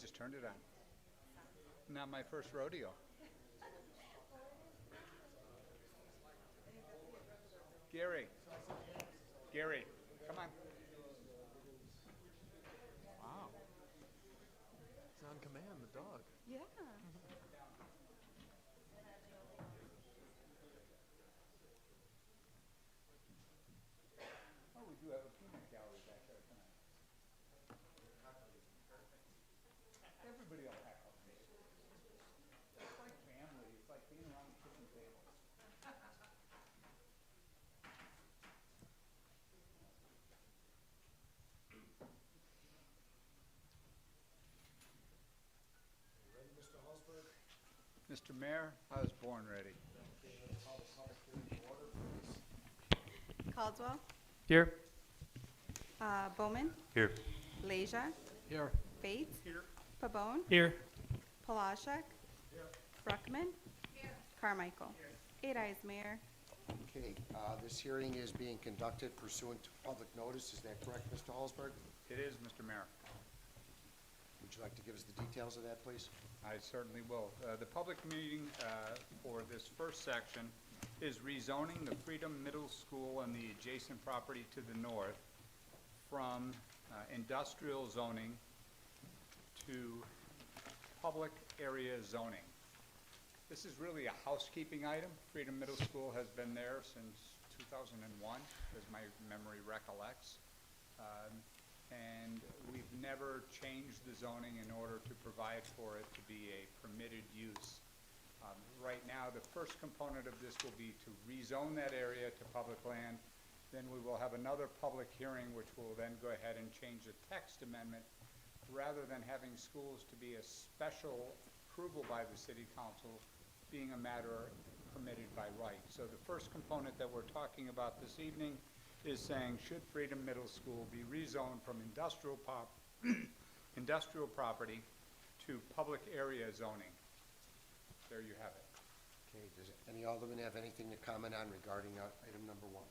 just turned it on. Not my first rodeo. Gary. Gary, come on. Wow. He's on command, the dog. Yeah. Oh, we do have a peanut gallery back there tonight. Everybody will heckle me. It's like family. It's like being around the kitchen table. Ready, Mr. Hallsberg? Mr. Mayor, I was born ready. Call the public hearing to order, please. Caldwell, Here. Bowman, Here. Leja, Here. Bates, Here. Pabon, Here. Palashek, Bruckman, Carmichael. 8 ayes, Mayor. Okay, this hearing is being conducted pursuant to public notice. Is that correct, Mr. Hallsberg? It is, Mr. Mayor. Would you like to give us the details of that, please? I certainly will. The public meeting for this first section is rezoning the Freedom Middle School and the adjacent property to the north from industrial zoning to public area zoning. This is really a housekeeping item. Freedom Middle School has been there since 2001, as my memory recollects. And we've never changed the zoning in order to provide for it to be a permitted use. Right now, the first component of this will be to rezone that area to public land. Then we will have another public hearing, which will then go ahead and change the text amendment. Rather than having schools to be a special approval by the city council, being a matter permitted by right. So the first component that we're talking about this evening is saying, should Freedom Middle School be rezoned from industrial property to public area zoning? There you have it. Okay, does any alderman have anything to comment on regarding item number 1?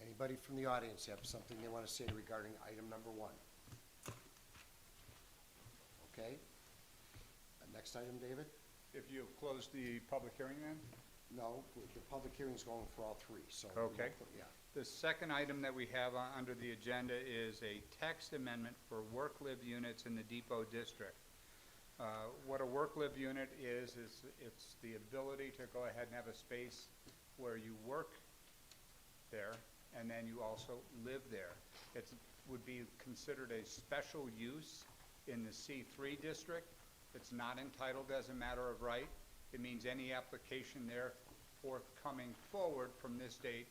Anybody from the audience have something they want to say regarding item number 1? Okay. Next item, David? If you close the public hearing then? No, the public hearing's going for all 3, so. Okay. Yeah. The second item that we have under the agenda is a text amendment for work-live units in the Depot District. What a work-live unit is it's the ability to go ahead and have a space where you work there and then you also live there. It would be considered a special use in the C3 district. It's not entitled as a matter of right. It means any application there forthcoming forward from this date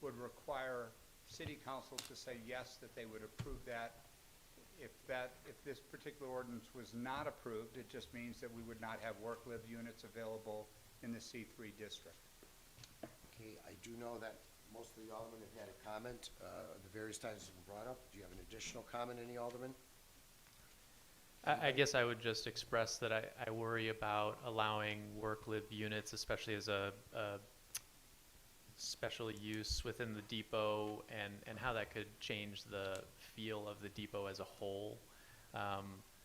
would require city council to say yes, that they would approve that. If this particular ordinance was not approved, it just means that we would not have work-live units available in the C3 district. Okay, I do know that most of the aldermen have had a comment, the various times it's been brought up. Do you have an additional comment, any alderman? I guess I would just express that I worry about allowing work-live units, especially as a special use within the depot, and how that could change the feel of the depot as a whole.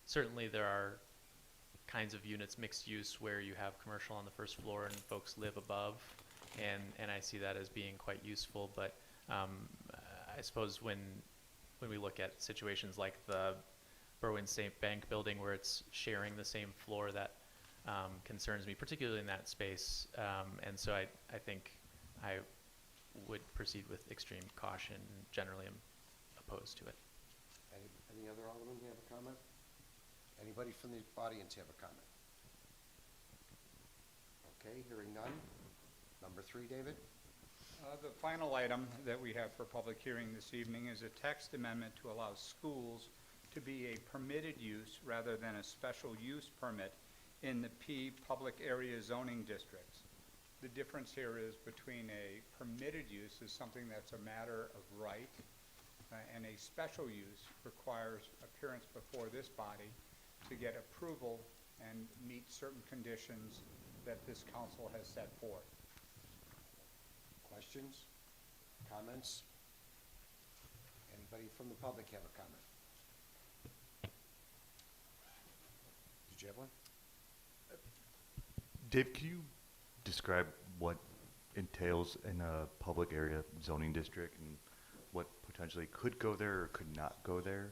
Certainly there are kinds of units, mixed use, where you have commercial on the first floor and folks live above, and I see that as being quite useful. But I suppose when we look at situations like the Berwyn St. Bank building, where it's sharing the same floor, that concerns me, particularly in that space. And so I think I would proceed with extreme caution. Generally, I'm opposed to it. Any other alderman have a comment? Anybody from the audience have a comment? Okay, hearing none. Number 3, David? The final item that we have for public hearing this evening is a text amendment to allow schools to be a permitted use rather than a special use permit in the P public area zoning districts. The difference here is between a permitted use is something that's a matter of right, and a special use requires appearance before this body to get approval and meet certain conditions that this council has set forth. Questions? Comments? Anybody from the public have a comment? Dave, can you describe what entails in a public area zoning district and what potentially could go there or could not go there?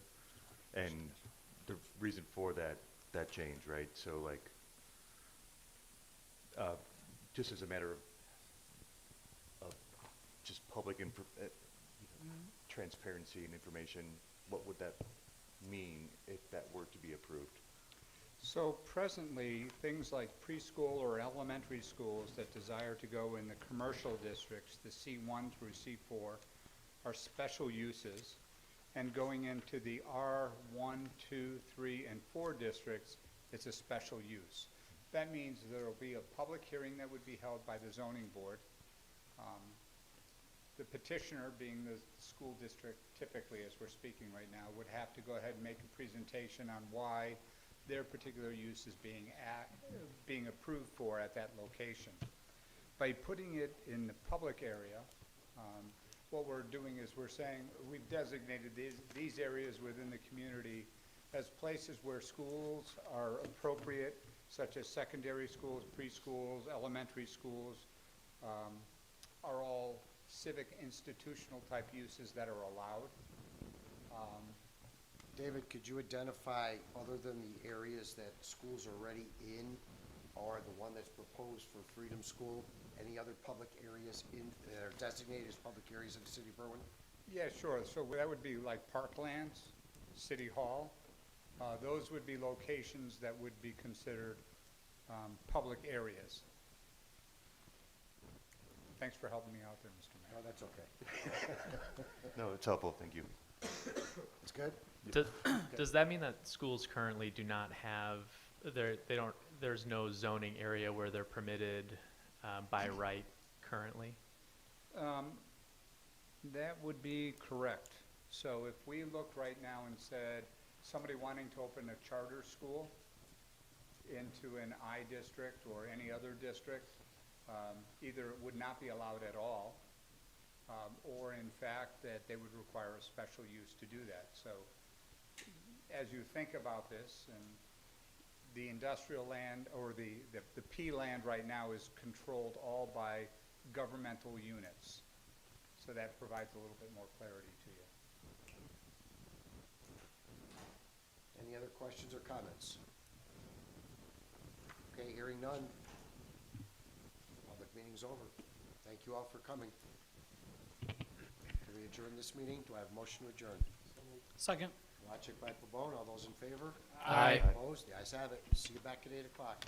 And the reason for that change, right? So like, just as a matter of just public transparency and information, what would that mean if that were to be approved? So presently, things like preschool or elementary schools that desire to go in the commercial districts, the C1 through C4, are special uses. And going into the R1, 2, 3, and 4 districts, it's a special use. That means there will be a public hearing that would be held by the zoning board. The petitioner, being the school district typically as we're speaking right now, would have to go ahead and make a presentation on why their particular use is being approved for at that location. By putting it in the public area, what we're doing is we're saying we've designated these areas within the community as places where schools are appropriate, such as secondary schools, preschools, elementary schools, are all civic institutional type uses that are allowed. David, could you identify, other than the areas that schools are already in, or the one that's proposed for Freedom School, any other public areas that are designated as public areas in the city of Berwyn? Yeah, sure. So that would be like parklands, City Hall. Those would be locations that would be considered public areas. Thanks for helping me out there, Mr. Mayor. No, that's okay. No, it's helpful, thank you. It's good? Does that mean that schools currently do not have, there's no zoning area where they're permitted by right currently? That would be correct. So if we looked right now and said, somebody wanting to open a charter school into an I district or any other district, either it would not be allowed at all, or in fact that they would require a special use to do that. So as you think about this, and the industrial land or the P land right now is controlled all by governmental units. So that provides a little bit more clarity to you. Any other questions or comments? Okay, hearing none. Public meeting's over. Thank you all for coming. Can we adjourn this meeting? Do I have a motion to adjourn? Second. Wachik by Pabon, all those in favor? Aye. Opposed? The ayes have it. See you back at 8 o'clock.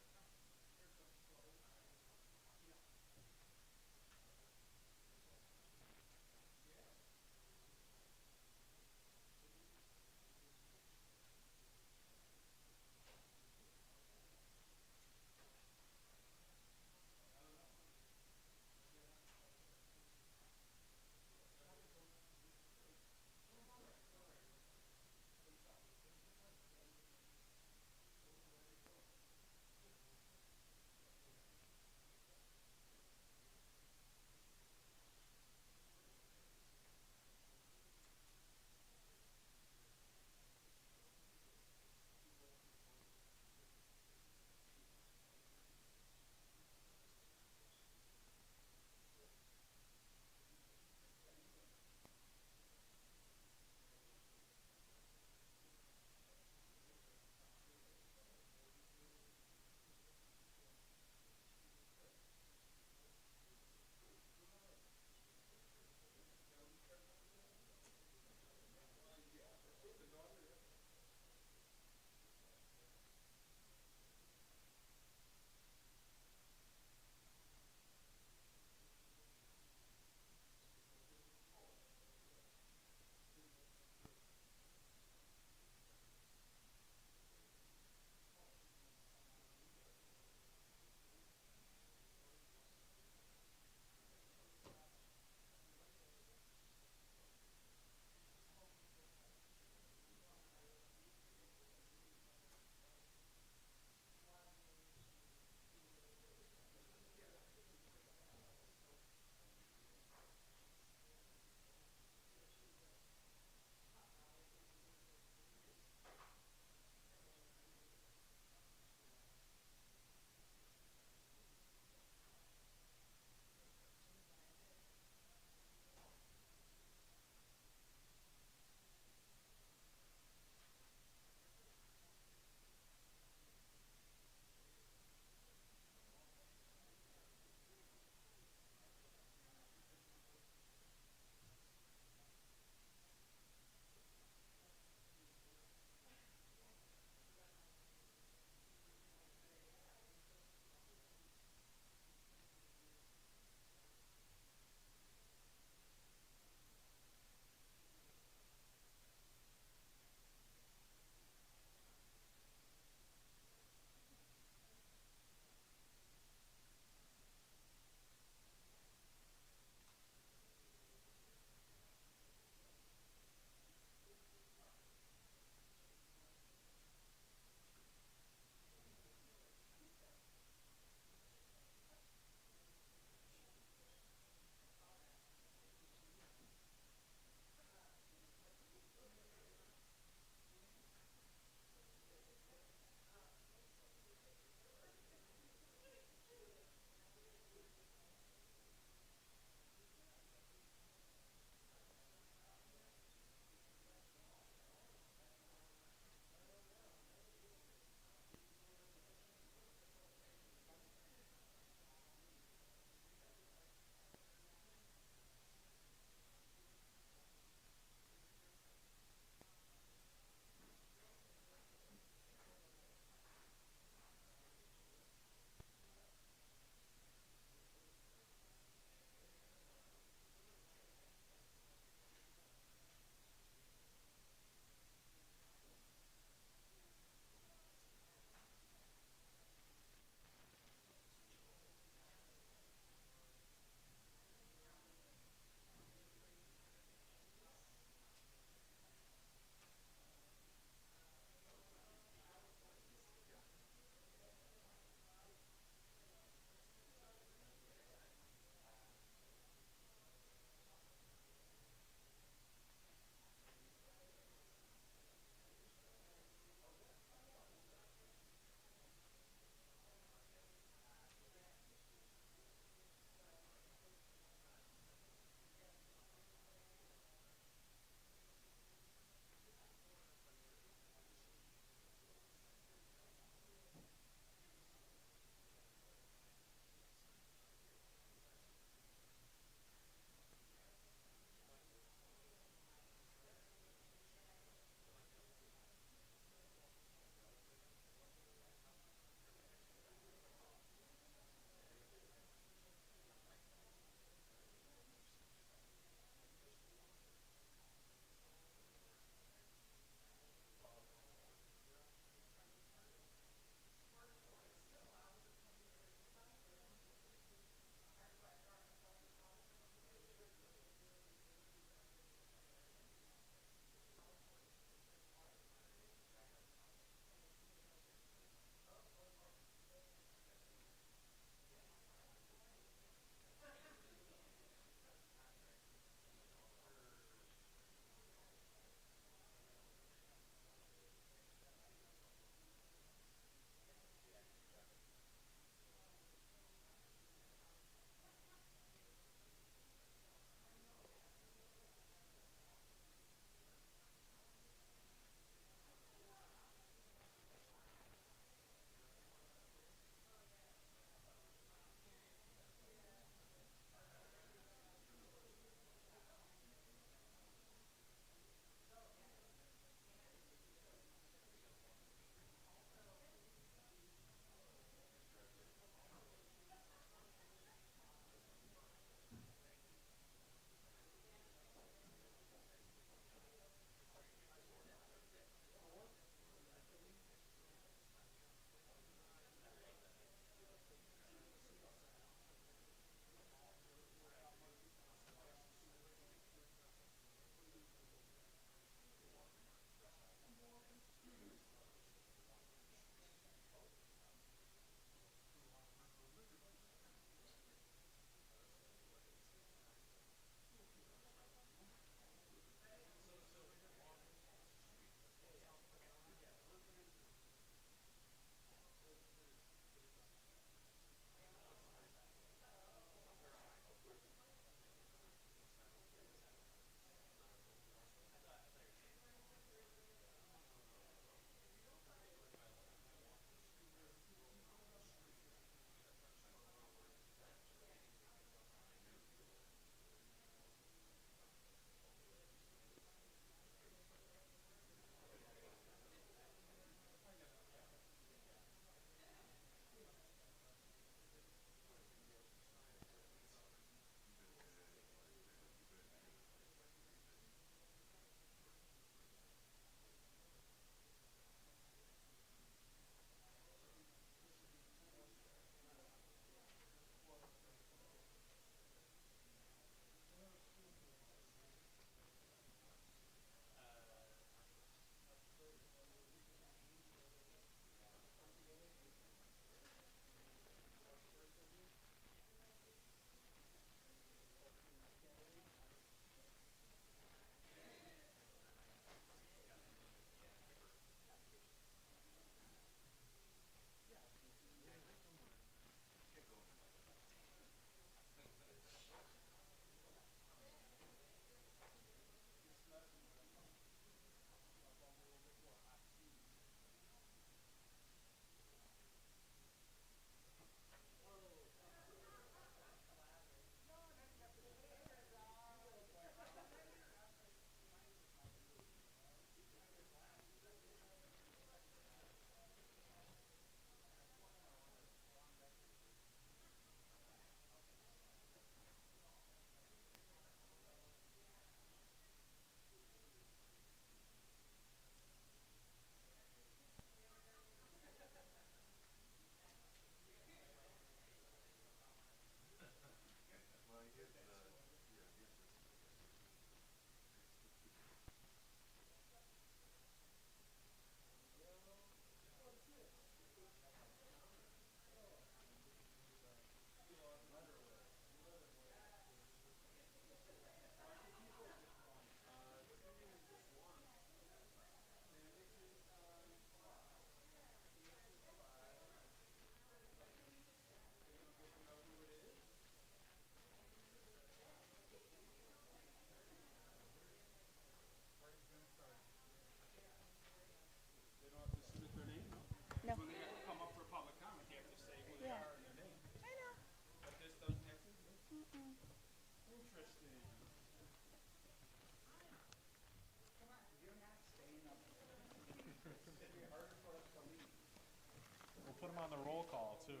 We'll put him on the roll call too.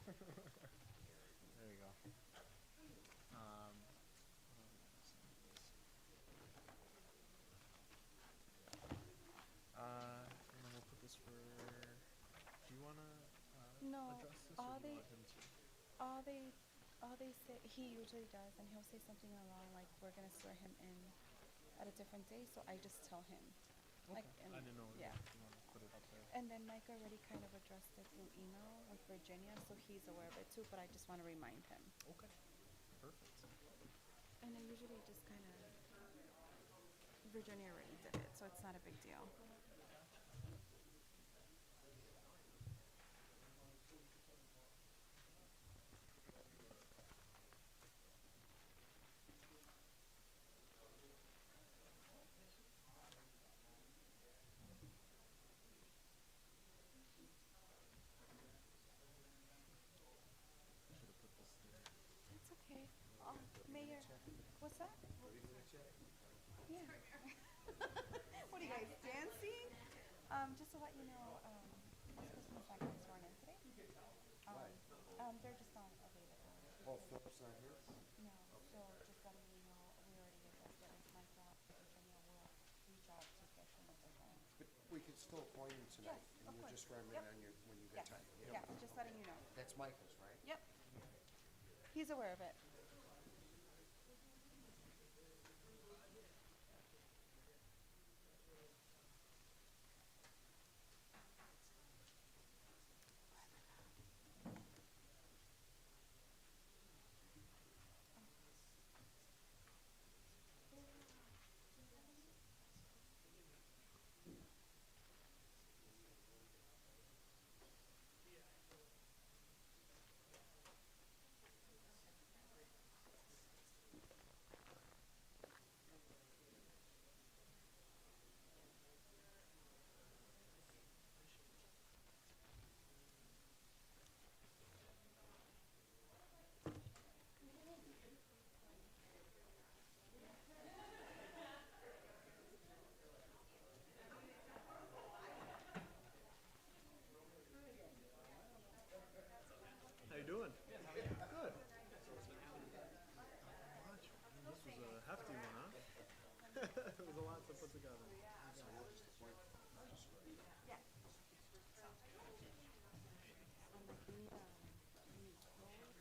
There you go. And then we'll put this for. Do you wanna No, address this, all or do you they- want him to? All they say, he usually does, and he'll say something along like, we're gonna swear him in at a different day, so I just tell him. Like, Okay. and- I didn't know yeah. if you wanted to put it up there. And then Mike already kind of addressed it through email with Virginia, so he's aware of it too, but I just wanna remind him. Okay. Perfect. And I usually just kinda, Virginia already did it, so it's not a big deal. Should have put this there. That's okay. Mayor, what's that? Yeah. What are you guys, dancing? Just to let you know, this person's not getting sworn in today. They're just not available. Oh, Philip's not here? No, so just letting you know, we already addressed it with Michael. Virginia will reach out to get him with the phone. But we could still appoint him tonight, Yes, and of you'll course. just swear him in Yep. on your, when you Yes, get time. yeah, just letting you know. That's Michael's, right? Yep. He's aware of it. How you doing? Good. This was a hefty one, huh? It was a lot to put together.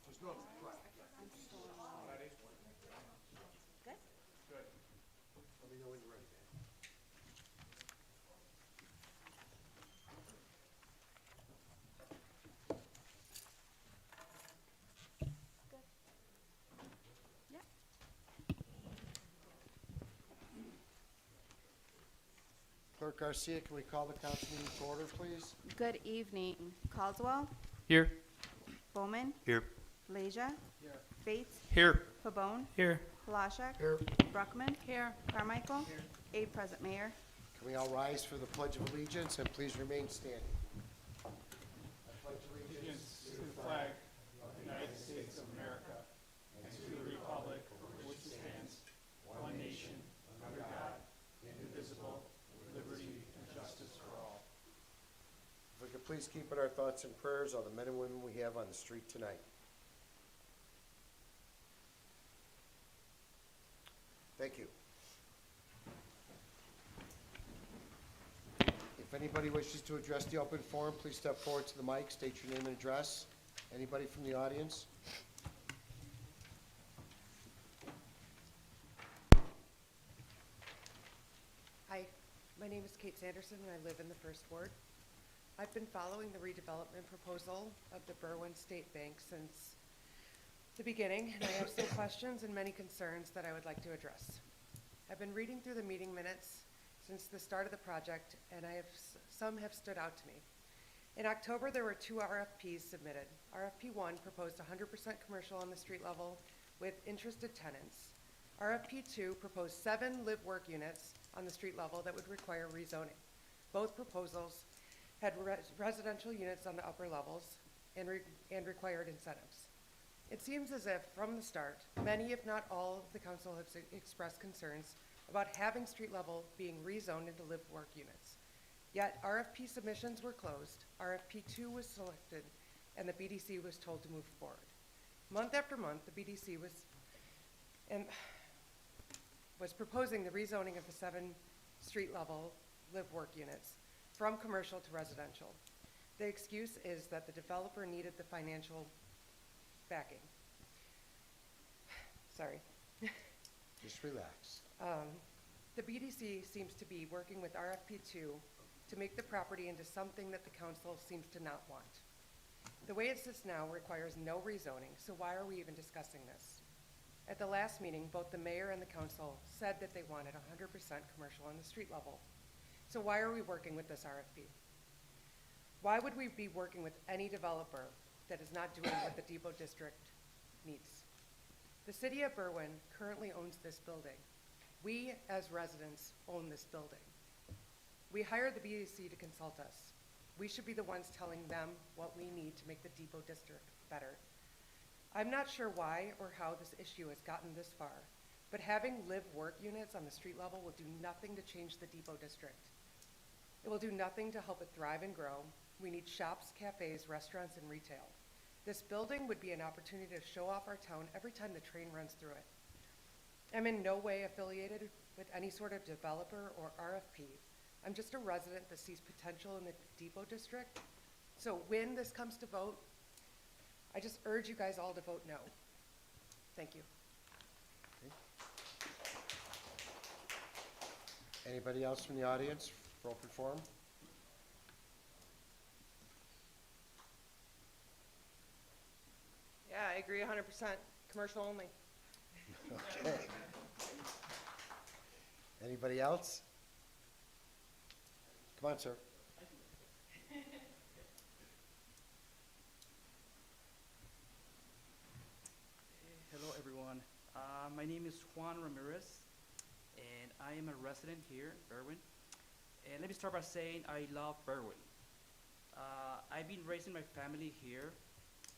There's no, right. Good? Let me know when you're ready, Dan. Good. Yep. Clerk Garcia, can we call the council meeting to order, please? Good evening. Caldwell, Here. Bowman, Here. Leisure, Bates, Here. Pabon, Here. Palashak, Here. Bruckman. Here. Carmichael. Eight present, Mayor. Can we all rise for the Pledge of Allegiance and please remain standing? I pledge allegiance To the flag of the United States of America and to the republic for which it stands, one nation, under God, indivisible, with liberty and justice for all. If we could please keep in our thoughts and prayers all the men and women we have on the street tonight. Thank you. If anybody wishes to address the open forum, please step forward to the mic, state your name and address. Anybody from the audience? Hi, my name is Kate Sanderson, and I live in the First Ward. I've been following the redevelopment proposal of the Berwyn State Bank since the beginning, and I have some questions and many concerns that I would like to address. I've been reading through the meeting minutes since the start of the project, and some have stood out to me. In October, there were 2 RFPs submitted. RFP 1 proposed 100% commercial on the street level with interested tenants. RFP 2 proposed 7 live-work units on the street level that would require rezoning. Both proposals had residential units on the upper levels and required incentives. It seems as if, from the start, many, if not all, of the council have expressed concerns about having street level being rezoned into live-work units. Yet RFP submissions were closed, RFP 2 was selected, and the BDC was told to move forward. Month after month, the BDC was proposing the rezoning of the 7 street-level live-work units from commercial to residential. The excuse is that the developer needed the financial backing. Sorry. Just relax. The BDC seems to be working with RFP 2 to make the property into something that the council seems to not want. The way it sits now requires no rezoning, so why are we even discussing this? At the last meeting, both the mayor and the council said that they wanted 100% commercial on the street level. So why are we working with this RFP? Why would we be working with any developer that is not doing what the Depot District needs? The city of Berwyn currently owns this building. We, as residents, own this building. We hired the BDC to consult us. We should be the ones telling them what we need to make the Depot District better. I'm not sure why or how this issue has gotten this far, but having live-work units on the street level will do nothing to change the Depot District. It will do nothing to help it thrive and grow. We need shops, cafes, restaurants, and retail. This building would be an opportunity to show off our town every time the train runs through it. I'm in no way affiliated with any sort of developer or RFP. I'm just a resident that sees potential in the Depot District. So when this comes to vote, I just urge you guys all to vote no. Thank you. Anybody else from the audience for open forum? Yeah, I agree 100%. Commercial only. Okay. Anybody else? Come on, sir. Hello, everyone. My name is Juan Ramirez, and I am a resident here, Berwyn. And let me start by saying I love Berwyn. I've been raising my family here,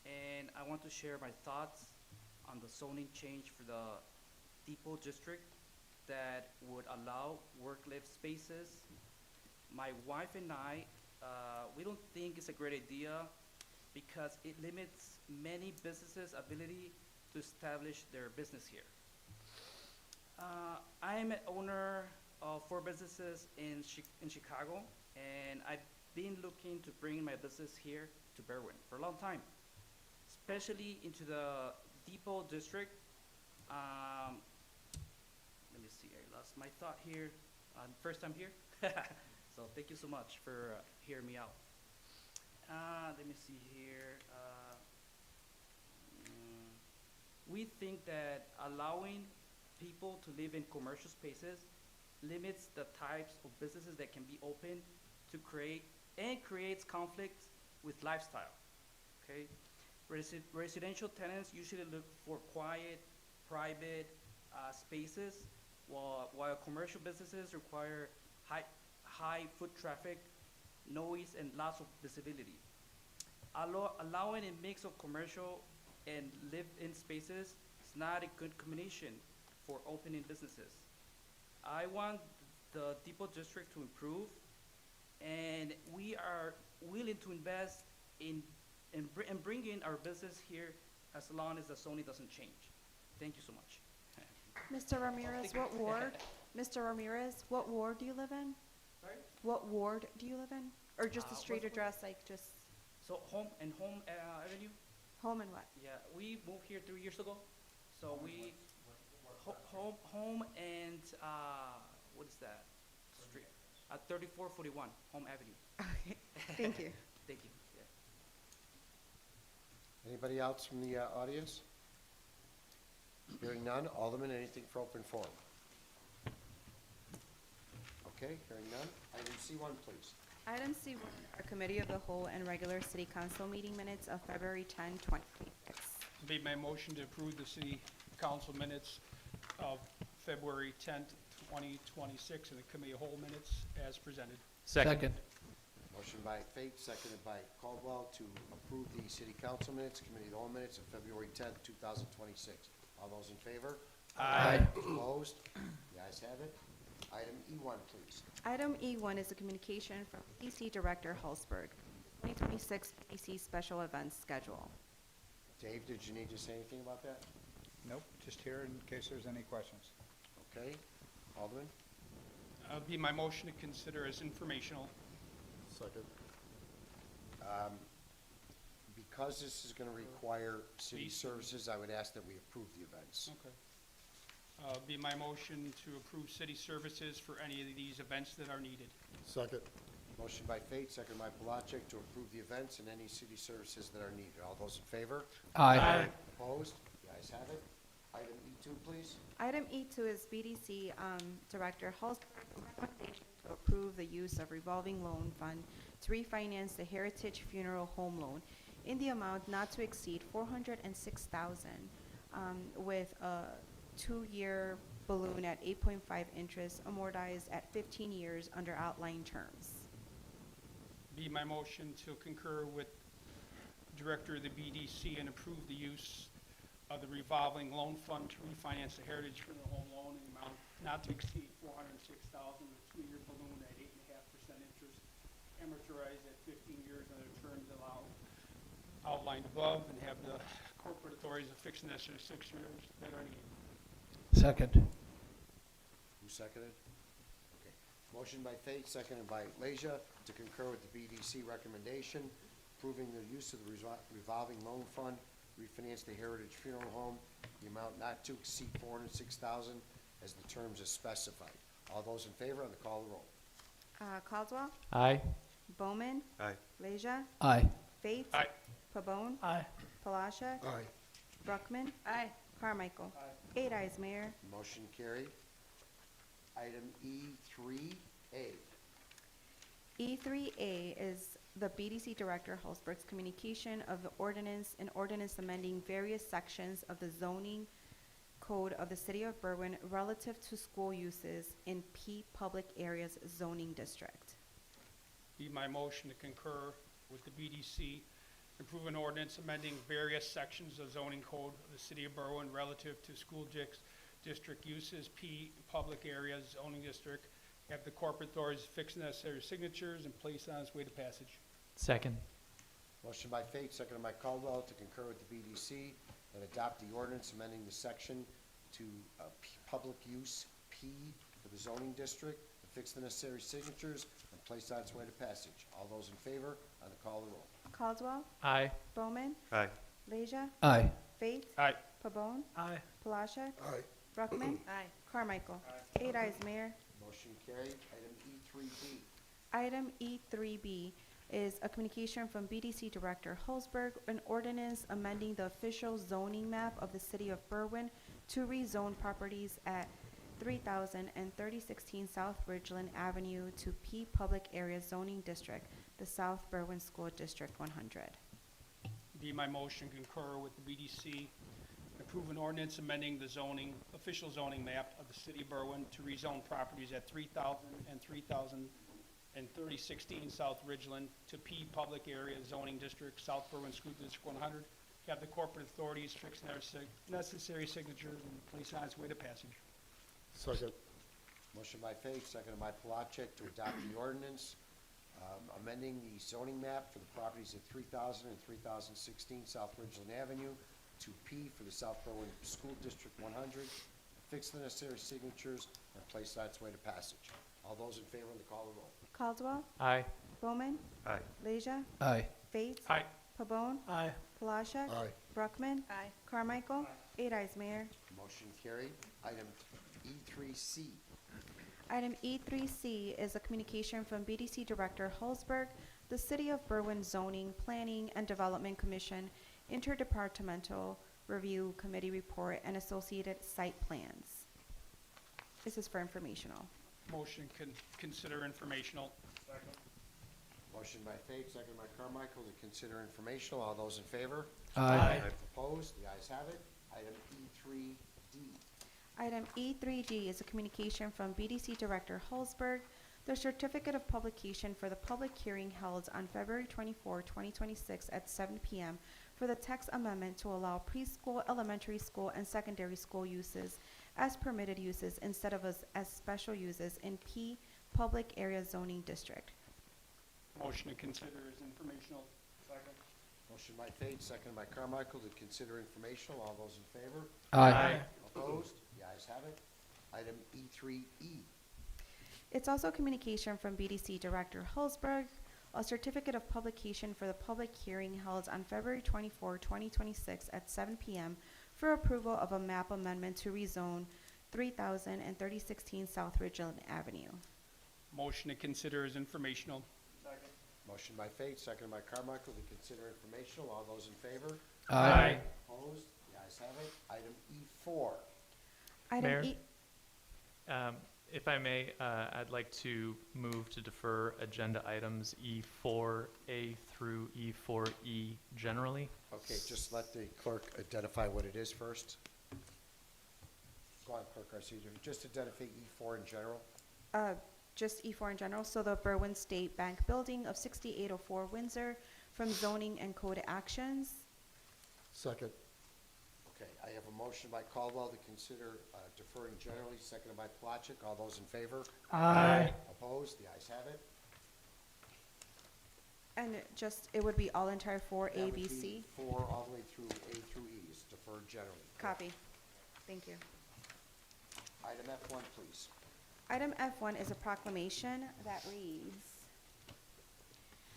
and I want to share my thoughts on the zoning change for the Depot District that would allow work-live spaces. My wife and I, we don't think it's a great idea because it limits many businesses' ability to establish their business here. I am an owner of 4 businesses in Chicago, and I've been looking to bring my business here to Berwyn for a long time, especially into the Depot District. Let me see, I lost my thought here. First time here, so thank you so much for hearing me out. Let me see here. We think that allowing people to live in commercial spaces limits the types of businesses that can be open to creates conflicts with lifestyle. Okay, residential tenants usually look for quiet, private spaces, while commercial businesses require high foot traffic, noise, and lots of visibility. Allowing a mix of commercial and live-in spaces is not a good combination for opening businesses. I want the Depot District to improve, and we are willing to invest in bringing our business here as long as the zoning doesn't change. Thank you so much. Mr. Ramirez, what ward? Mr. Ramirez, what ward do you live in? Sorry? What ward do you live in? Or just the street what's address, like just So Home Avenue. home and what? Yeah, we moved here 3 years ago. So we home and what is that street? 3441 Home Avenue. Okay, thank you. Thank you. Yeah. Anybody else from the audience? Hearing none. Alderman, anything for open forum? Okay, hearing none. Item C1, please. Item C1 are Committee of the Whole and regular City Council meeting minutes of February 10, 2026. Made my motion to approve the city council minutes of February 10th, 2026, and the committee of whole minutes as presented. Second. Motion by Fate, seconded by Caldwell, to approve the city council minutes, committee of the whole minutes of February 10th, 2026. All those in favor? Aye. Opposed? The ayes have it. Item E1, please. Item E1 is a communication from BDC Director Hulsberg, 2026 BDC Special Events Schedule. Dave, did you need to say anything about that? Nope, just here in case there's any questions. Okay. Alderman? Be my motion to consider as informational. Second. Because this is going to require city Please. services, I would ask that we approve the events. Okay. Be my motion to approve city services for any of these events that are needed. Second. Motion by Fate, second by Palachek, to approve the events and any city services that are needed. All those in favor? Aye. Opposed? The ayes have it. Item E2, please. Item E2 is BDC Director Hulsberg's recommendation to approve the use of revolving loan fund to refinance the Heritage Funeral Home Loan in the amount not to exceed $406,000 with a 2-year balloon at 8.5 interest amortized at 15 years under outlined terms. Be my motion to concur with Director of the BDC and approve the use of the revolving loan fund to refinance the Heritage Funeral Home Loan in the amount not to exceed $406,000 with a 2-year balloon at 8.5% interest, amortized at 15 years under terms outlined above, and have the corporate authorities affix the necessary 6 years that are needed. Second. Who seconded? Okay. Motion by Fate, seconded by Leisure, to concur with the BDC recommendation, approving the use of the revolving loan fund, refinance the Heritage Funeral Home, the amount not to exceed $406,000 as the terms is specified. All those in favor on the call of the roll. Caldwell, Aye. Bowman, Aye. Leisure, Aye. Faith, Aye. Pabon, Aye. Palashek, Aye. Bruckman, Carmichael. 8 ayes, Mayor. Motion carried. Item E3A. E3A is the BDC Director Hulsberg's communication of the ordinance and ordinance amending various sections of the zoning code of the City of Berwyn relative to school uses in P Public Areas Zoning District. Be my motion to concur with the BDC, approve an ordinance amending various sections of zoning code of the City of Berwyn relative to school district uses, P Public Areas Zoning District, have the corporate authorities fix the necessary signatures and place on its way to passage. Second. Motion by Fate, seconded by Caldwell, to concur with the BDC and adopt the ordinance amending the section to public use P for the zoning district, affix the necessary signatures, and place on its way to passage. All those in favor on the call of the roll. Caldwell, Aye. Bowman, Aye. Leisure, Aye. Faith, Aye. Pabon, Aye. Palashek, Aye. Bruckman, Carmichael. 8 ayes, Mayor. Motion carried. Item E3B. Item E3B is a communication from BDC Director Hulsberg, an ordinance amending the official zoning map of the City of Berwyn to rezone properties at 3000 and 3016 South Ridgeland Avenue to P Public Area Zoning District, the South Berwyn School District 100. Be my motion concur with the BDC, approve an ordinance amending the zoning, official zoning map of the City of Berwyn to rezone properties at 3000 and 3016 South Ridgeland to P Public Area Zoning District, South Berwyn School District 100. Have the corporate authorities fix their necessary signatures and place on its way to passage. Second. Motion by Fate, seconded by Palachek, to adopt the ordinance amending the zoning map for the properties at 3000 and 3016 South Ridgeland Avenue to P for the South Berwyn School District 100, fix the necessary signatures, and place on its way to passage. All those in favor on the call of the roll. Caldwell, Aye. Bowman, Aye. Leisure, Aye. Faith, Aye. Pabon, Aye. Palashek, Aye. Bruckman, Carmichael. 8 ayes, Mayor. Motion carried. Item E3C. Item E3C is a communication from BDC Director Hulsberg, the City of Berwyn Zoning, Planning, and Development Commission Interdepartmental Review Committee Report and associated site plans. This is for informational. Motion consider informational. Motion by Fate, seconded by Carmichael, to consider informational. All those in favor? Aye. Opposed? The ayes have it. Item E3D. Item E3D is a communication from BDC Director Hulsberg, The certificate of publication for the public hearing held on February 24, 2026 at 7 p.m. for the text amendment to allow preschool, elementary school, and secondary school uses as permitted uses instead of as special uses in P Public Area Zoning District. Motion to consider is informational. Second. Motion by Fate, seconded by Carmichael to consider informational. All those in favor? Aye. Opposed? The ayes have it. Item E3E. It's also communication from BDC Director Hulsberg, a certificate of publication for the public hearing held on February 24, 2026 at 7 p.m. for approval of a map amendment to rezone 3000 and 3016 South Ridgeland Avenue. Motion to consider is informational. Second. Motion by Fate, seconded by Carmichael to consider informational. All those in favor? Aye. Opposed? The ayes have it. Item E4. Item Mayor? E. If I may, I'd like to move to defer agenda items E4A through E4E generally. Okay, just let the clerk identify what it is first. Go on, Clerk Garcia. Just identify E4 in general. Just E4 in general, so the Berwyn State Bank Building of 6804 Windsor from zoning and code actions. Second. Okay, I have a motion by Caldwell to consider deferring generally, seconded by Palachik. All those in favor? Aye. Opposed? The ayes have it. And just, it would be all entire for That A, would B, be C. 4 all the way through A through E is deferred generally. Copy. Thank you. Item F1, please. Item F1 is a proclamation that reads,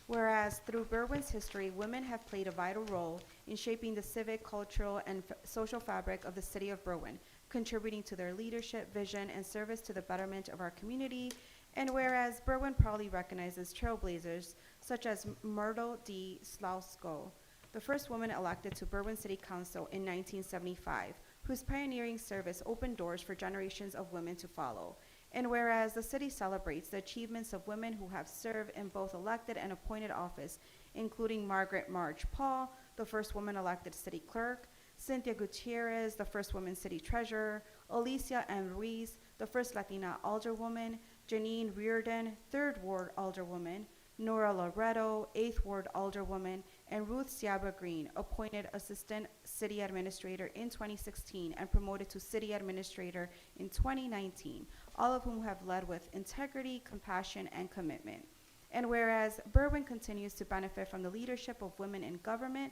whereas through Berwyn's history, women have played a vital role in shaping the civic, cultural, and social fabric of the city of Berwyn, contributing to their leadership, vision, and service to the betterment of our community. And whereas Berwyn proudly recognizes trailblazers such as Myrtle D. Slausko, the first woman elected to Berwyn City Council in 1975, whose pioneering service opened doors for generations of women to follow. And whereas the city celebrates the achievements of women who have served in both elected and appointed office, including Margaret Marge Paul, the first woman elected city clerk, Cynthia Gutierrez, the first woman city treasurer, Alicia M. Ruiz, the first Latina alderwoman, Janine Reardon, 3rd Ward alderwoman, Nora Loretto, 8th Ward alderwoman, and Ruth Siaba Green, appointed assistant city administrator in 2016 and promoted to city administrator in 2019, all of whom have led with integrity, compassion, and commitment. And whereas Berwyn continues to benefit from the leadership of women in government,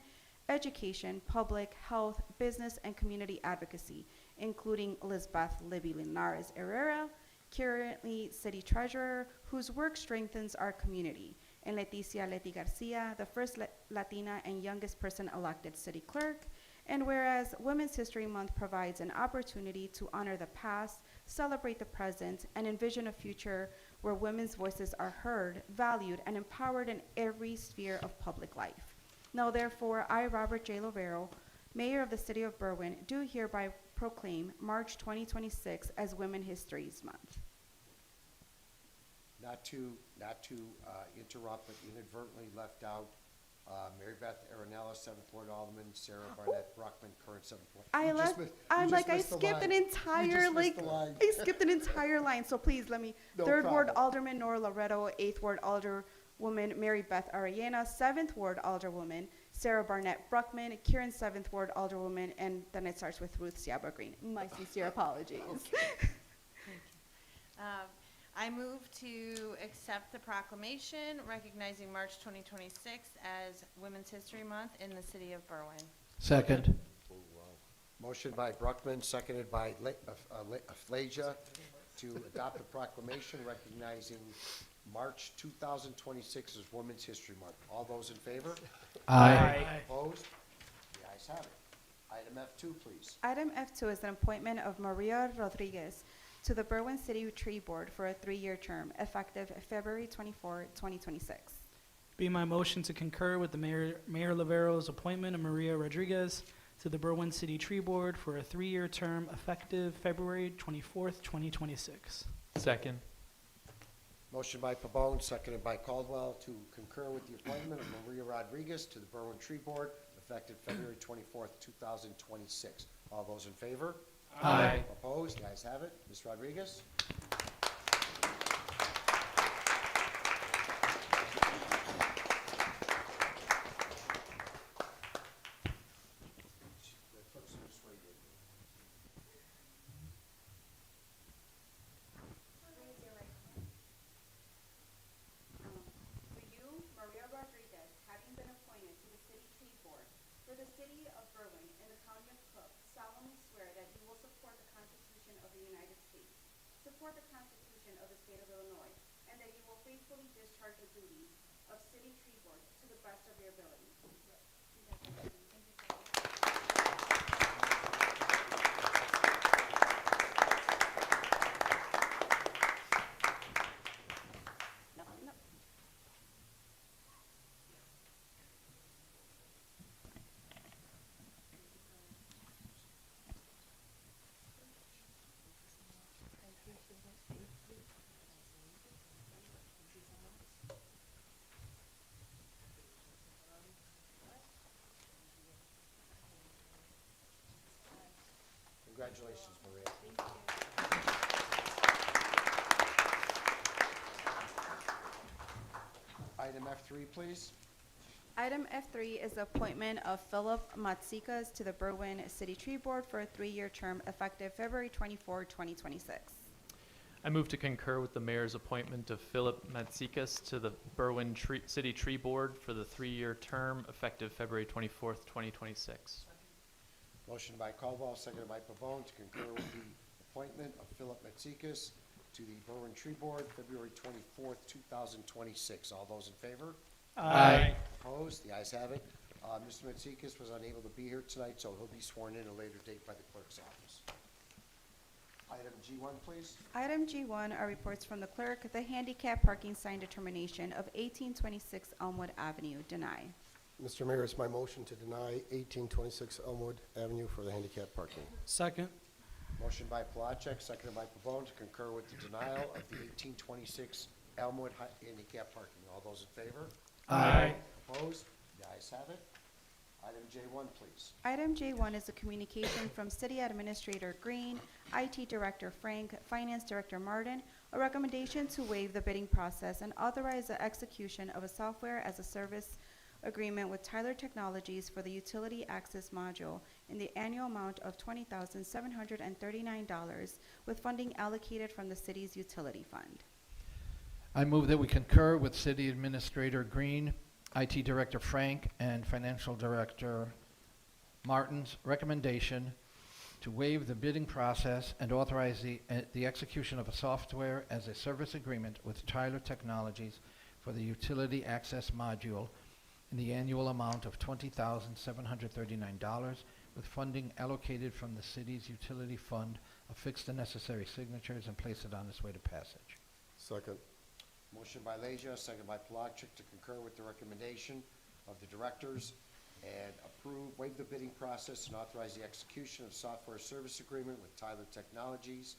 education, public health, business, and community advocacy, including Lisbeth Libby Linares Herrera, currently city treasurer, whose work strengthens our community, and Leticia Leti Garcia, the first Latina and youngest person elected city clerk. And whereas Women's History Month provides an opportunity to honor the past, celebrate the present, and envision a future where women's voices are heard, valued, and empowered in every sphere of public life. Now therefore, I, Robert J. Lovero, Mayor of the City of Berwyn, do hereby proclaim March 2026 as Women's History Month. Not to interrupt, but inadvertently left out Mary Beth Aronella, 7th Ward Alderman, Sarah Barnett Brockman, current 7th Ward. I skipped an entire, I skipped an entire line, so please let me. No 3rd Ward problem. Alderman Nora Loretto, 8th Ward Alderwoman Mary Beth Arellana, 7th Ward Alderwoman Sarah Barnett Bruckman, Kieran 7th Ward Alderwoman, and then it starts with Ruth Siaba Green. My sincere apologies. I move to accept the proclamation recognizing March 2026 as Women's History Month in the city of Berwyn. Second. Motion by Bruckman, seconded by Fleja to adopt the proclamation recognizing March 2026 as Women's History Month. All those in favor? Aye. Opposed? The ayes have it. Item F2, please. Item F2 is an appointment of Maria Rodriguez to the Berwyn City Tree Board for a 3-year term, effective February 24, 2026. Be my motion to concur with the Mayor Lovero's appointment of Maria Rodriguez to the Berwyn City Tree Board for a 3-year term effective February 24th, 2026. Second. Motion by Pabon, seconded by Caldwell to concur with the appointment of Maria Rodriguez to the Berwyn Tree Board effective February 24th, 2026. All those in favor? Aye. Opposed? The ayes have it. Ms. Rodriguez? of the United States, support the Constitution of the State of Illinois, and that you will faithfully discharge the duties of City Tree Board to the best of your ability. Congratulations. Thank you. No, no. Congratulations, Maria. Item F3, please. Item F3 is the appointment of Philip Matsikas to the Berwyn City Tree Board for a 3-year term effective February 24, 2026. I move to concur with the mayor's appointment of Philip Matsikas to the Berwyn City Tree Board for the 3-year term effective February 24th, 2026. Motion by Caldwell, seconded by Pavone to concur with the appointment of Philip Matsikas to the Berwyn Tree Board, February 24th, 2026. All those in favor? Aye. Opposed? The ayes have it. Mr. Matsikas was unable to be here tonight, so he'll be sworn in a later date by the clerk's office. Item G1, please. Item G1 are reports from the clerk. The handicap parking sign determination of 1826 Elmwood Avenue, deny. Mr. Mayor, it's my motion to deny 1826 Elmwood Avenue for the handicap parking. Second. Motion by Palachek, seconded by Pavone to concur with the denial of the 1826 Elmwood handicap parking. All those in favor? Aye. Opposed? The ayes have it. Item J1, please. Item J1 is a communication from City Administrator Green, IT Director Frank, Finance Director Martin, a recommendation to waive the bidding process and authorize the execution of a software as a service agreement with Tyler Technologies for the utility access module in the annual amount of $20,739 with funding allocated from the city's utility fund. I move that we concur with City Administrator Green, IT Director Frank, and Financial Director Martin's recommendation to waive the bidding process and authorize the execution of a software as a service agreement with Tyler Technologies for the utility access module in the annual amount of $20,739 with funding allocated from the city's utility fund, affix the necessary signatures, and place it on its way to passage. Second. Motion by Leisure, seconded by Palachek to concur with the recommendation of the directors and approve, waive the bidding process and authorize the execution of software service agreement with Tyler Technologies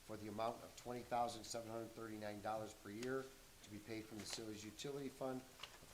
for the amount of $20,739 per year to be paid from the city's utility fund.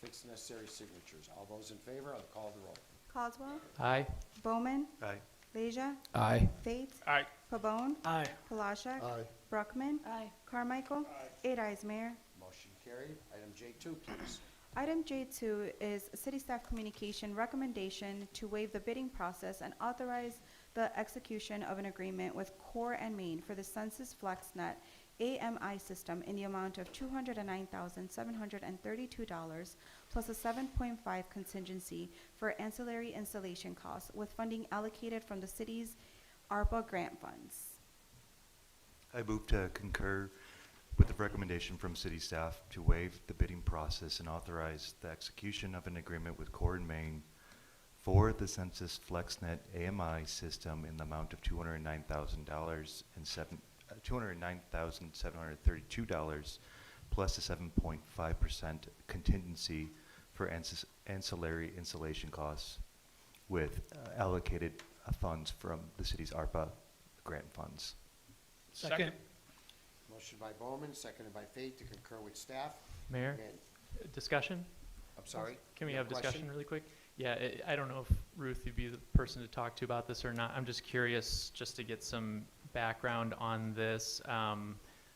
Affix the necessary signatures. All those in favor, I'll call the roll. Caldwell, Aye. Bowman, Aye. Leisure, Aye. Fates, Aye. Pabon, Aye. Palashek, Aye. Brockman, Aye. Carmichael, 8 ayes, Mayor. Motion carried. Item J2, please. Item J2 is city staff communication recommendation to waive the bidding process and authorize the execution of an agreement with Core and Main for the Census FlexNet AMI system in the amount of $209,732 plus a 7.5 contingency for ancillary installation costs with funding allocated from the city's ARPA grant funds. I move to concur with the recommendation from city staff to waive the bidding process and authorize the execution of an agreement with Core and Main for the Census FlexNet AMI system in the amount of $209,732 plus a 7.5% contingency for ancillary installation costs with allocated funds from the city's ARPA grant funds. Second. Motion by Bowman, seconded by Fate to concur with staff. Mayor, And, discussion? I'm sorry? Can we you have a question? discussion really quick? Yeah, I don't know if Ruth, you'd be the person to talk to about this or not. I'm just curious, just to get some background on this. I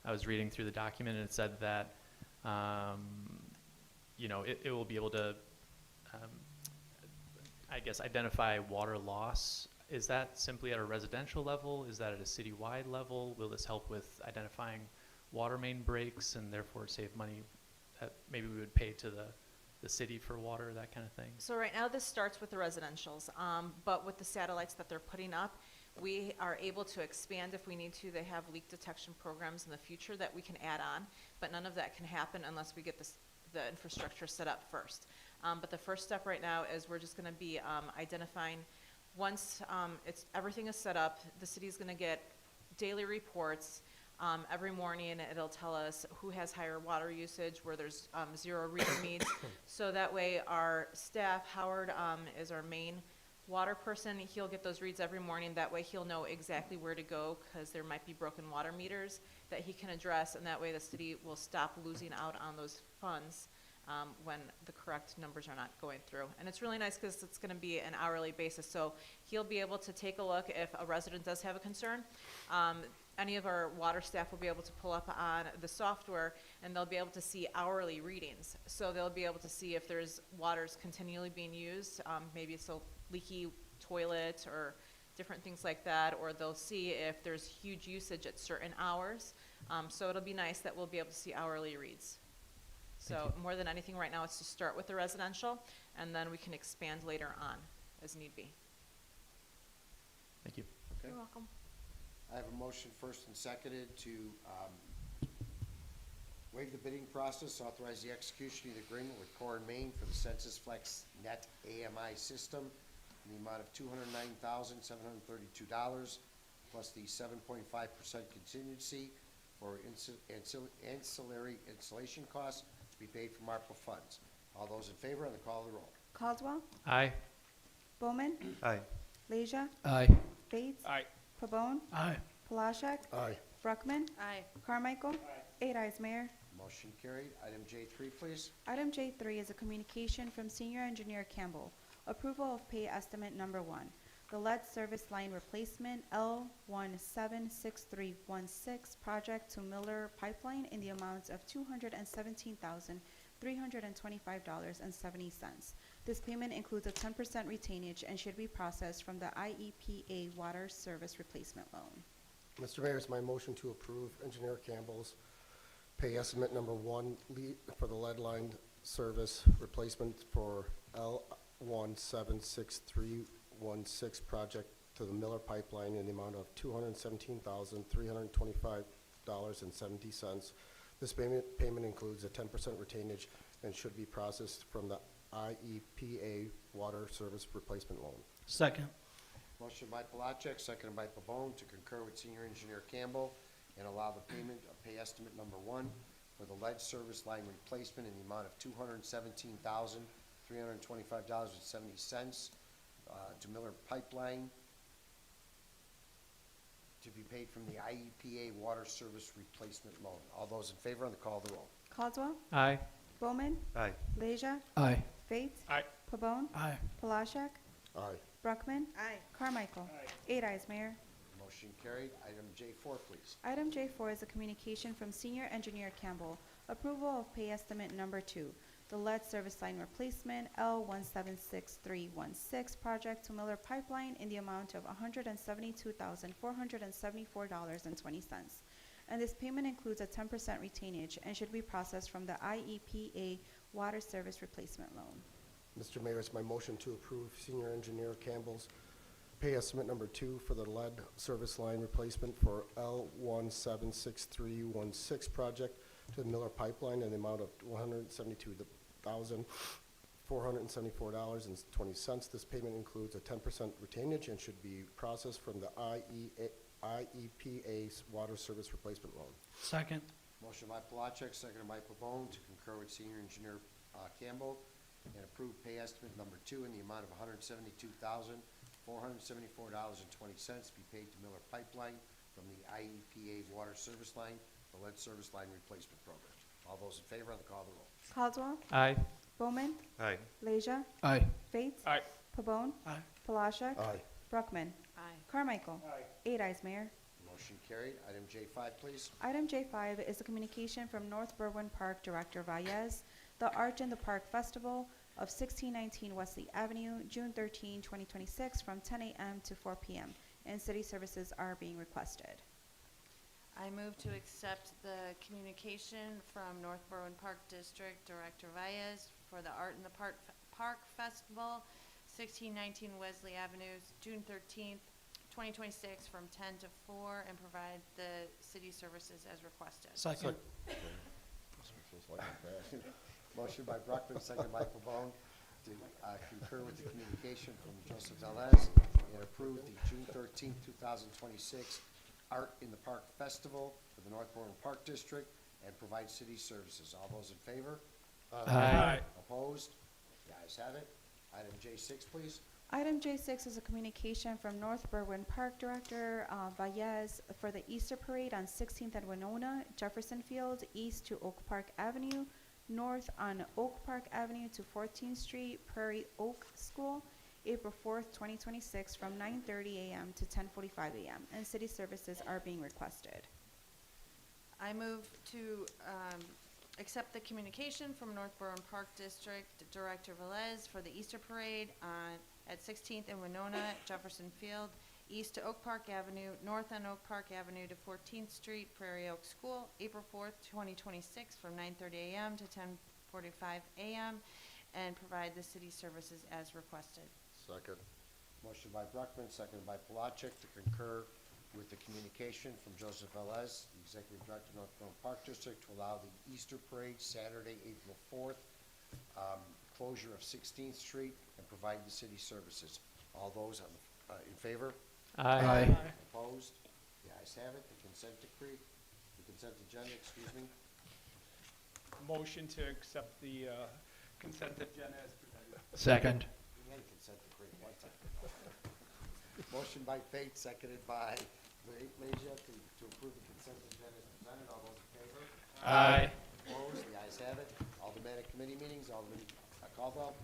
was reading through the document and it said that, it will be able to, I guess, identify water loss. Is that simply at a residential level? Is that at a citywide level? Will this help with identifying water main breaks and therefore save money that maybe we would pay to the city for water, that kind of thing? So right now, this starts with the residentials, but with the satellites that they're putting up, We are able to expand if we need to. They have leak detection programs in the future that we can add on, but none of that can happen unless we get the infrastructure set up first. But the first step right now is we're just gonna be identifying, once everything is set up, the city's gonna get daily reports. Every morning it'll tell us who has higher water usage, where there's zero reading needs. So that way our staff, Howard is our main water person, he'll get those reads every morning. That way he'll know exactly where to go, because there might be broken water meters that he can address, and that way the city will stop losing out on those funds when the correct numbers are not going through. And it's really nice because it's gonna be an hourly basis, so he'll be able to take a look if a resident does have a concern. Any of our water staff will be able to pull up on the software, and they'll be able to see hourly readings. So they'll be able to see if there's water's continually being used, maybe it's a leaky toilet or different things like that, or they'll see if there's huge usage at certain hours. So it'll be nice that we'll be able to see hourly reads. So more than anything right now, it's to start with the residential, and then we can expand later on as need be. Thank you. Okay. You're welcome. I have a motion first and seconded to waive the bidding process, authorize the execution of the agreement with Core and Main for the Census Flex Net AMI system in the amount of $209,732, plus the 7.5% contingency for ancillary installation costs to be paid from ARPA funds. All those in favor on the call of the roll. Caldwell, Aye. Bowman, Aye. Leisure, Aye. Bates, Aye. Pabon, Aye. Palashek, Aye. Bruckman, Aye. Carmichael. 8 ayes, Mayor. Motion carried. Item J3, please. Item J3 is a communication from Senior Engineer Campbell. Approval of pay estimate number 1. The lead service line replacement L176316 project to Miller Pipeline in the amount of $217,325.70. This payment includes a 10% retainage and should be processed from the IEPA water service replacement loan. Mr. Mayor, it's my motion to approve Engineer Campbell's pay estimate number 1 for the lead line service replacement for L176316 project to the Miller Pipeline in the amount of $217,325.70. This payment includes a 10% retainage and should be processed from the IEPA water service replacement loan. Second. Motion by Palachek, seconded by Pabon, to concur with Senior Engineer Campbell and allow the payment of pay estimate number 1 for the lead service line replacement in the amount of $217,325.70 to Miller Pipeline to be paid from the IEPA water service replacement loan. All those in favor on the call of the roll. Caldwell, Aye. Bowman, Aye. Leisure, Aye. Bates, Aye. Pabon, Aye. Palashek, Aye. Bruckman, Aye. Carmichael. 8 ayes, Mayor. Motion carried. Item J4, please. Item J4 is a communication from Senior Engineer Campbell. Approval of pay estimate number 2. The lead service line replacement L176316 project to Miller Pipeline in the amount of $172,474.20. And this payment includes a 10% retainage and should be processed from the IEPA water service replacement loan. Mr. Mayor, it's my motion to approve Senior Engineer Campbell's pay estimate number 2 for the lead service line replacement for L176316 project to the Miller Pipeline in the amount of $172,474.20. This payment includes a 10% retainage and should be processed from the IEPA's water service replacement loan. Second. Motion by Palachek, seconded by Pabon, to concur with Senior Engineer Campbell and approve pay estimate number 2 in the amount of $172,474.20 to be paid to Miller Pipeline from the IEPA water service line, the lead service line replacement program. All those in favor on the call of the roll. Caldwell, Aye. Bowman, Aye. Leisure, Aye. Bates, Aye. Pabon, Aye. Palashek, Aye. Bruckman, Aye. Carmichael. 8 ayes, Mayor. Motion carried. Item J5, please. Item J5 is a communication from North Berwyn Park Director Valles. The Arch in the Park Festival of 1619 Wesley Avenue, June 13, 2026, from 10 a.m. to 4 p.m., and city services are being requested. I move to accept the communication from North Berwyn Park District Director Valles for the Art in the Park Festival, 1619 Wesley Avenue, June 13th, 2026 from 10 to 4 and provide the city services as requested. Second. Motion by Bruckman, second by Pabon, to concur with the communication from Joseph Velez and approve the June 13, 2026 Art in the Park Festival for the North Berwyn Park District and provide city services. All those in favor? Aye. Opposed? The ayes have it. Item J6, please. Item J6 is a communication from North Berwyn Park Director Valles for the Easter Parade on 16th and Winona, Jefferson Field, east to Oak Park Avenue, north on Oak Park Avenue to 14th Street, Prairie Oak School, April 4th, 2026, from 9:30 a.m. to 10:45 a.m., and city services are being requested. I move to accept the communication from North Berwyn Park District Director Velez for the Easter Parade at 16th and Winona, Jefferson Field, east to Oak Park Avenue, north on Oak Park Avenue to 14th Street, Prairie Oak School, April 4th, 2026, from 9:30 a.m. to 10:45 a.m., and provide the city services as requested. Second. Motion by Bruckman, seconded by Palachik, to concur with the communication from Joseph Velez, the Executive Director, North Berwyn Park District, to allow the Easter Parade Saturday, April 4th, closure of 16th Street, and provide the city services. All those in favor? Aye. Opposed? The ayes have it. The consent decree, the consent agenda, excuse me. Motion to accept the consent agenda as presented. Second. We had a consent decree one time. Motion by Fate, seconded by Leisure to approve the consent agenda as presented. All those in favor? Aye. Opposed? The ayes have it. Aldermanic committee meetings, Alderman Caldwell,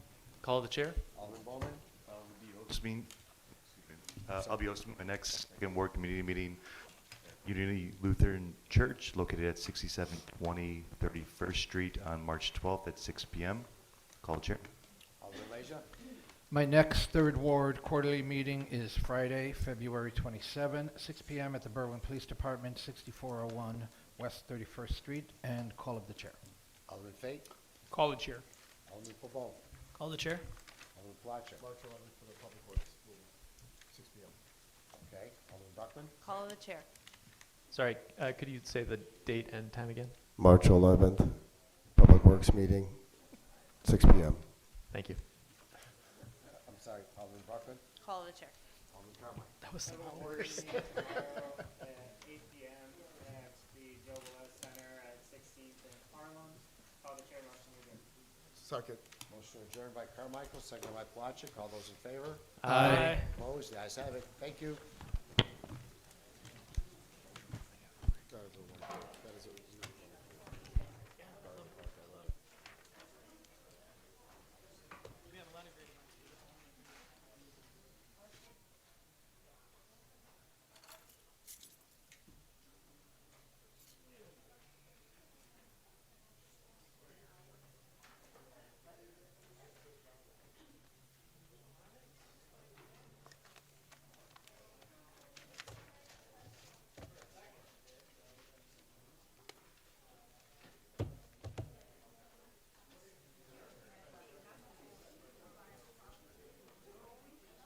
Call the chair. Alderman Bowman. I'll be hosting my next second ward community meeting, Unity Lutheran Church, located at 6720 31st Street on March 12th at 6 p.m. Call the chair. Alderman Leisure. My next Third Ward quarterly meeting is Friday, February 27, 6 p.m. at the Berwyn Police Department, 6401 West 31st Street, and call of the chair. Alderman Fate. Call the chair. Alderman Pabon. Call the chair. Alderman Palachik. March 11th for the Public Works, 6 p.m. Okay. Alderman Bruckman. Call of the chair. Sorry, could you say the date and time again? March 11th, Public Works meeting, 6 p.m. Thank you. I'm sorry, Alderman Bruckman. Call of the chair. Alderman Carmine. That was I the will worst. meet tomorrow at 8 p.m. at the Joe Velez Center at 16th and Harlem. Call the chair, motion adjourned. Second. Motion adjourned by Carmichael, seconded by Palachik. All those in favor? Aye. Opposed? The ayes have it. Thank you.